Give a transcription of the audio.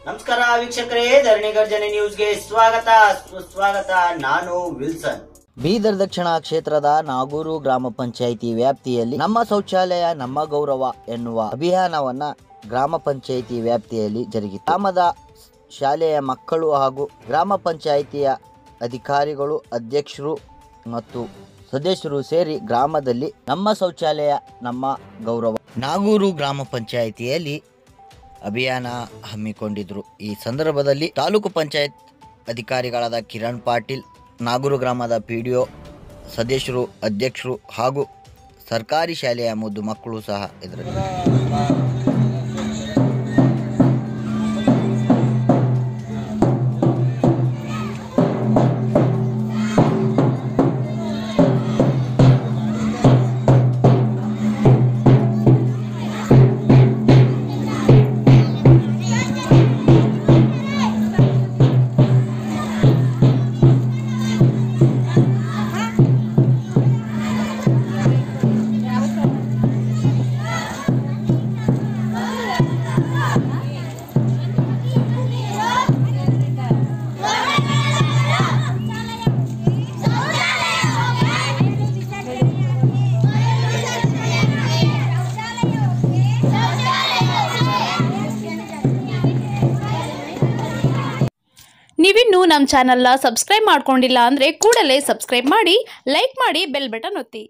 ನಮಸ್ಕಾರ ವೀಕ್ಷಕರೇ, ಧರಣಿ ಗರ್ಜನೆ ನ್ಯೂಸ್ಗೆ ಸುಸ್ವಾಗತ. ನಾನು ವಿಲ್ಸನ್. ಬೀದರ್ ದಕ್ಷಿಣ ಕ್ಷೇತ್ರದ ನಾಗೂರು ಗ್ರಾಮ ಪಂಚಾಯಿತಿ ವ್ಯಾಪ್ತಿಯಲ್ಲಿ ನಮ್ಮ ಶೌಚಾಲಯ ನಮ್ಮ ಗೌರವ ಎನ್ನುವ ಅಭಿಯಾನವನ್ನ ಗ್ರಾಮ ಪಂಚಾಯಿತಿ ವ್ಯಾಪ್ತಿಯಲ್ಲಿ ಜರುಗಿತು. ಗ್ರಾಮದ ಶಾಲೆಯ ಮಕ್ಕಳು ಹಾಗೂ ಗ್ರಾಮ ಪಂಚಾಯಿತಿಯ ಅಧಿಕಾರಿಗಳು, ಅಧ್ಯಕ್ಷರು ಮತ್ತು ಸದಸ್ಯರು ಸೇರಿ ಗ್ರಾಮದಲ್ಲಿ ನಮ್ಮ ಶೌಚಾಲಯ ನಮ್ಮ ಗೌರವ ನಾಗೂರು ಗ್ರಾಮ ಪಂಚಾಯಿತಿಯಲ್ಲಿ ಅಭಿಯಾನ ಹಮ್ಮಿಕೊಂಡಿದ್ರು. ಈ ಸಂದರ್ಭದಲ್ಲಿ ತಾಲೂಕು ಪಂಚಾಯತ್ ಅಧಿಕಾರಿಗಳಾದ ಕಿರಣ್ ಪಾಟೀಲ್, ನಾಗೂರು ಗ್ರಾಮದ PDO ಸದಸ್ಯರು, ಅಧ್ಯಕ್ಷರು ಹಾಗೂ ಸರ್ಕಾರಿ ಶಾಲೆಯ ಮುದ್ದು ಮಕ್ಕಳು ಸಹ ಇದರಲ್ಲಿ ನೀವಿನ್ನೂ ನಮ್ಮ ಚಾನೆಲ್ನ ಸಬ್ಸ್ಕ್ರೈಬ್ ಮಾಡ್ಕೊಂಡಿಲ್ಲ ಅಂದರೆ ಕೂಡಲೇ ಸಬ್ಸ್ಕ್ರೈಬ್ ಮಾಡಿ, ಲೈಕ್ ಮಾಡಿ, ಬೆಲ್ ಬಟನ್ ಒತ್ತಿ.